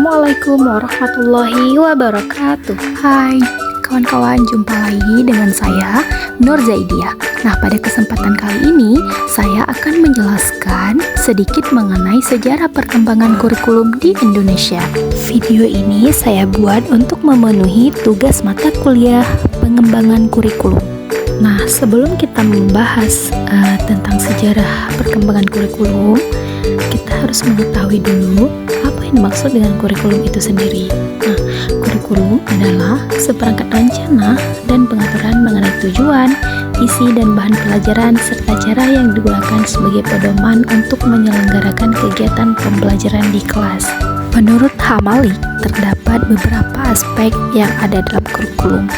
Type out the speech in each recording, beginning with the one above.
Assalamualaikum warahmatullahi wabarakatuh. Hai kawan-kawan, jumpa lagi dengan saya Nur Zaidiah. Nah, pada kesempatan kali ini saya akan menjelaskan sedikit mengenai sejarah perkembangan kurikulum di Indonesia. Video ini saya buat untuk memenuhi tugas mata kuliah pengembangan kurikulum. Nah, sebelum kita membahas tentang sejarah perkembangan kurikulum, kita harus mengetahui dulu apa yang dimaksud dengan kurikulum itu sendiri. Nah, kurikulum adalah seperangkat rencana dan pengaturan mengenai tujuan, isi dan bahan pelajaran serta cara yang digunakan sebagai pedoman untuk menyelenggarakan kegiatan pembelajaran di kelas. Menurut Hamalik, terdapat beberapa aspek yang ada dalam kurikulum.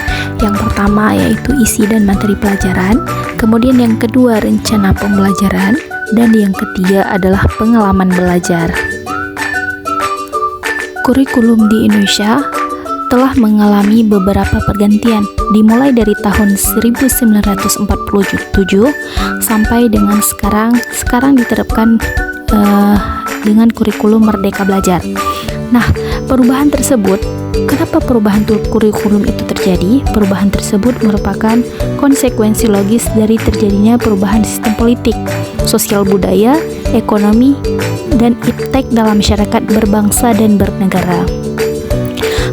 Yang pertama yaitu isi dan materi pelajaran, kemudian yang kedua rencana pembelajaran, dan yang ketiga adalah pengalaman belajar. Kurikulum di Indonesia telah mengalami beberapa pergantian, dimulai dari tahun 1947 sampai dengan sekarang diterapkan dengan kurikulum Merdeka Belajar. Nah, perubahan tersebut, kenapa perubahan kurikulum itu terjadi? Perubahan tersebut merupakan konsekuensi logis dari terjadinya perubahan sistem politik, sosial budaya, ekonomi, dan iptek dalam masyarakat berbangsa dan bernegara.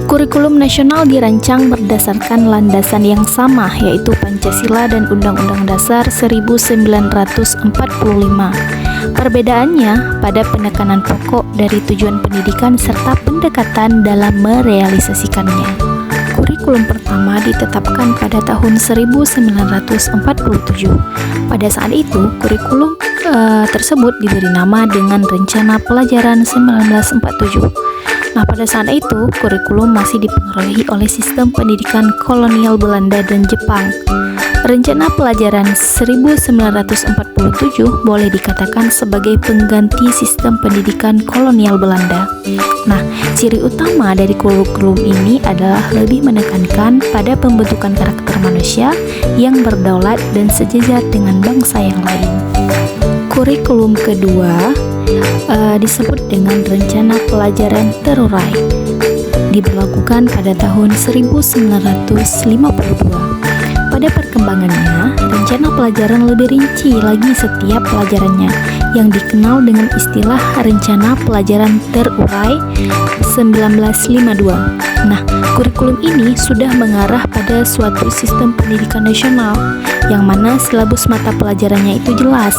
Kurikulum nasional dirancang berdasarkan landasan yang sama, yaitu Pancasila dan Undang-Undang Dasar 1945. Perbedaannya pada penekanan pokok dari tujuan pendidikan serta pendekatan dalam merealisasikannya. Kurikulum pertama ditetapkan pada tahun 1947. Pada saat itu, kurikulum tersebut diberi nama dengan Rencana Pelajaran 1947. Nah, pada saat itu, kurikulum masih dipengaruhi oleh sistem pendidikan kolonial Belanda dan Jepang. Rencana Pelajaran 1947 boleh dikatakan sebagai pengganti sistem pendidikan kolonial Belanda. Nah, ciri utama dari kurikulum ini adalah lebih menekankan pada pembentukan karakter manusia yang berdaulat dan sejajar dengan bangsa yang lain. Kurikulum kedua disebut dengan Rencana Pelajaran Terurai, diberlakukan pada tahun 1952. Pada perkembangannya, rencana pelajaran lebih rinci lagi setiap pelajarannya, yang dikenal dengan istilah Rencana Pelajaran Terurai 1952. Nah, kurikulum ini sudah mengarah pada suatu sistem pendidikan nasional, yang mana silabus mata pelajarannya itu jelas.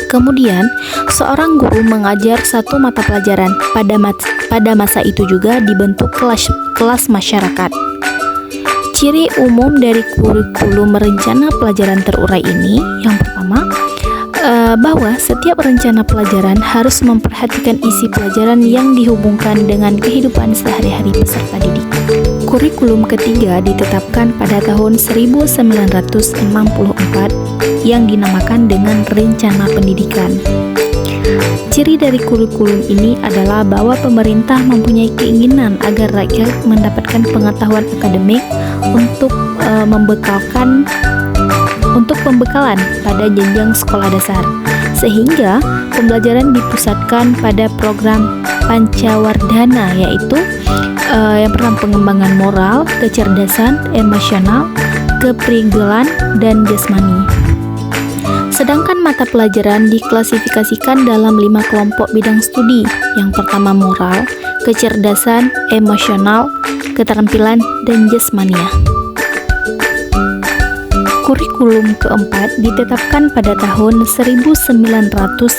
Kemudian, seorang guru mengajar satu mata pelajaran. Pada masa itu juga dibentuk kelas masyarakat. Ciri umum dari kurikulum rencana pelajaran terurai ini, yang pertama, bahwa setiap rencana pelajaran harus memperhatikan isi pelajaran yang dihubungkan dengan kehidupan sehari-hari peserta didik. Kurikulum ketiga ditetapkan pada tahun 1964 yang dinamakan dengan Rencana Pendidikan. Ciri dari kurikulum ini adalah bahwa pemerintah mempunyai keinginan agar rakyat mendapatkan pengetahuan akademik untuk pembekalan pada jenjang sekolah dasar, sehingga pembelajaran dipusatkan pada program Pancawardhana, yaitu yang pertama pengembangan moral, kecerdasan, emosional, kepribadian, dan jasmani. Sedangkan mata pelajaran diklasifikasikan dalam 5 kelompok bidang studi. Yang pertama moral, kecerdasan, emosional, keterampilan, dan jasmania. Kurikulum keempat ditetapkan pada tahun 1968.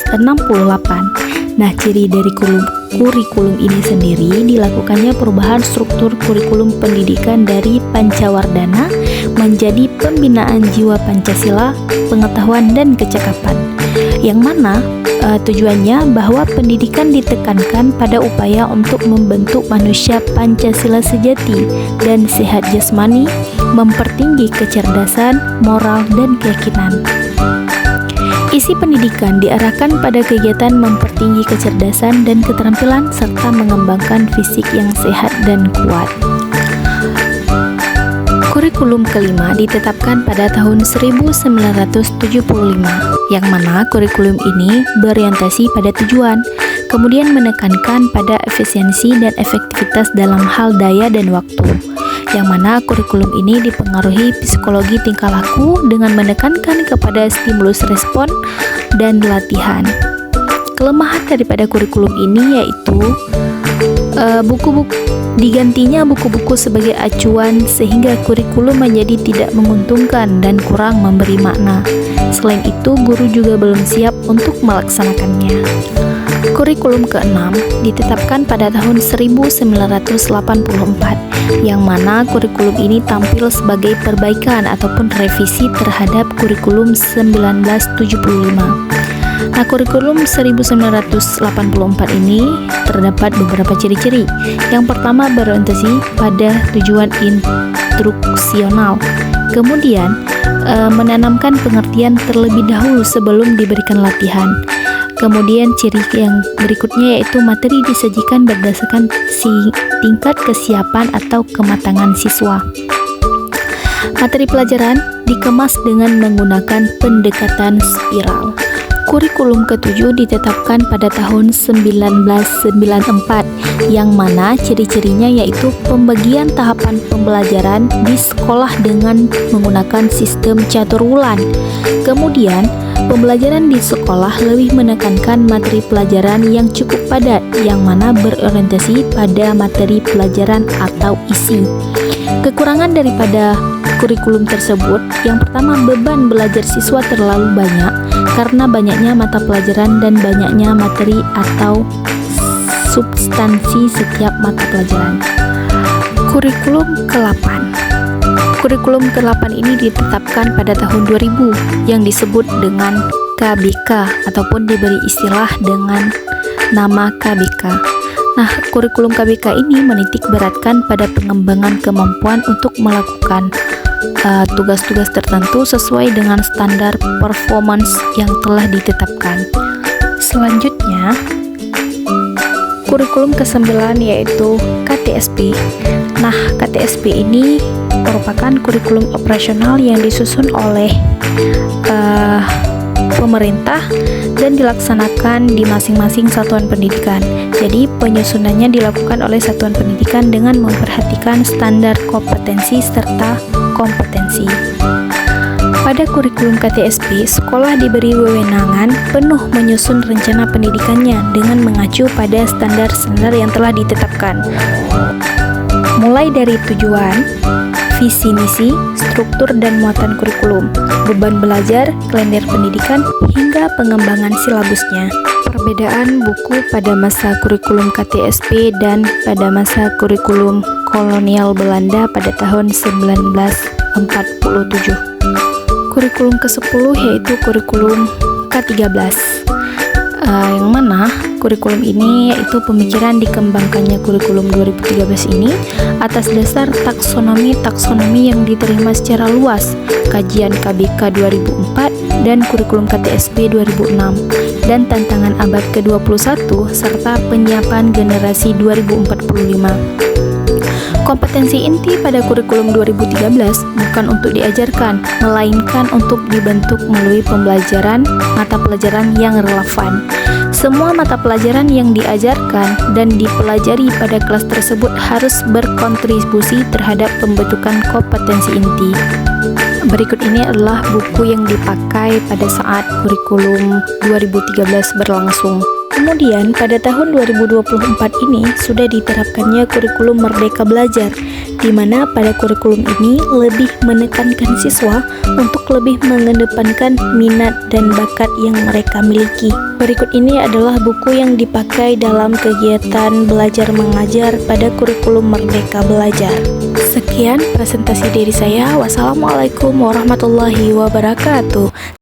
Nah, ciri dari kurikulum ini sendiri dilakukannya perubahan struktur kurikulum pendidikan dari Pancawardhana menjadi pembinaan jiwa Pancasila, pengetahuan dan kecakapan, yang mana tujuannya bahwa pendidikan ditekankan pada upaya untuk membentuk manusia Pancasila sejati dan sehat jasmani, mempertinggi kecerdasan, moral, dan keyakinan. Isi pendidikan diarahkan pada kegiatan mempertinggi kecerdasan dan keterampilan serta mengembangkan fisik yang sehat dan kuat. Kurikulum kelima ditetapkan pada tahun 1975, yang mana kurikulum ini berorientasi pada tujuan. Kemudian menekankan pada efisiensi dan efektivitas dalam hal daya dan waktu, yang mana kurikulum ini dipengaruhi psikologi tingkah laku dengan menekankan kepada stimulus respon dan latihan. Kelemahan daripada kurikulum ini yaitu digantinya buku-buku sebagai acuan sehingga kurikulum menjadi tidak menguntungkan dan kurang memberi makna. Selain itu, guru juga belum siap untuk melaksanakannya. Kurikulum ke-6 ditetapkan pada tahun 1984, yang mana kurikulum ini tampil sebagai perbaikan ataupun revisi terhadap kurikulum 1975. Nah, kurikulum 1984 ini terdapat beberapa ciri-ciri. Yang pertama, berorientasi pada tujuan instruksional. Kemudian, menanamkan pengertian terlebih dahulu sebelum diberikan latihan. Kemudian ciri yang berikutnya yaitu materi disajikan berdasarkan tingkat kesiapan atau kematangan siswa. Materi pelajaran dikemas dengan menggunakan pendekatan spiral. Kurikulum ke-7 ditetapkan pada tahun 1994, yang mana ciri-cirinya yaitu pembagian tahapan pembelajaran di sekolah dengan menggunakan sistem caturwulan. Kemudian, pembelajaran di sekolah lebih menekankan materi pelajaran yang cukup padat, yang mana berorientasi pada materi pelajaran atau isi. Kekurangan daripada kurikulum tersebut, yang pertama, beban belajar siswa terlalu banyak karena banyaknya mata pelajaran dan banyaknya materi atau substansi setiap mata pelajaran. Kurikulum ke-8. Kurikulum ke-8 ini ditetapkan pada tahun 2000 yang disebut dengan KBK ataupun diberi istilah dengan nama KBK. Nah, kurikulum KBK ini menitik beratkan pada pengembangan kemampuan untuk melakukan tugas-tugas tertentu sesuai dengan standar performance yang telah ditetapkan. Selanjutnya, kurikulum ke-9 yaitu KTSP. Nah, KTSP ini merupakan kurikulum operasional yang disusun oleh pemerintah dan dilaksanakan di masing-masing satuan pendidikan. Jadi, penyusunannya dilakukan oleh satuan pendidikan dengan memperhatikan standar kompetensi serta kompetensi. Pada kurikulum KTSP, sekolah diberi wewenangan penuh menyusun rencana pendidikannya dengan mengacu pada standar-standar yang telah ditetapkan. Mulai dari tujuan, visi misi, struktur dan muatan kurikulum, beban belajar, kalender pendidikan, hingga pengembangan silabusnya. Perbedaan buku pada masa kurikulum KTSP dan pada masa kurikulum kolonial Belanda pada tahun 1947. Kurikulum ke-10 yaitu kurikulum K13, yang mana kurikulum ini yaitu pemikiran dikembangkannya kurikulum 2013 ini atas dasar taksonomi yang diterima secara luas, kajian KBK 2004 dan kurikulum KTSP 2006, dan tantangan abad ke-21 serta penyiapan generasi 2045. Kompetensi inti pada kurikulum 2013 bukan untuk diajarkan, melainkan untuk dibentuk melalui pembelajaran mata pelajaran yang relevan. Semua mata pelajaran yang diajarkan dan dipelajari pada kelas tersebut harus berkontribusi terhadap pembentukan kompetensi inti. Berikut ini adalah buku yang dipakai pada saat kurikulum 2013 berlangsung. Kemudian pada tahun 2024 ini sudah diterapkannya kurikulum Merdeka Belajar, di mana pada kurikulum ini lebih menekankan siswa untuk lebih mengedepankan minat dan bakat yang mereka miliki. Berikut ini adalah buku yang dipakai dalam kegiatan belajar mengajar pada kurikulum Merdeka Belajar. Sekian presentasi dari saya. Wassalamualaikum warahmatullahi wabarakatuh.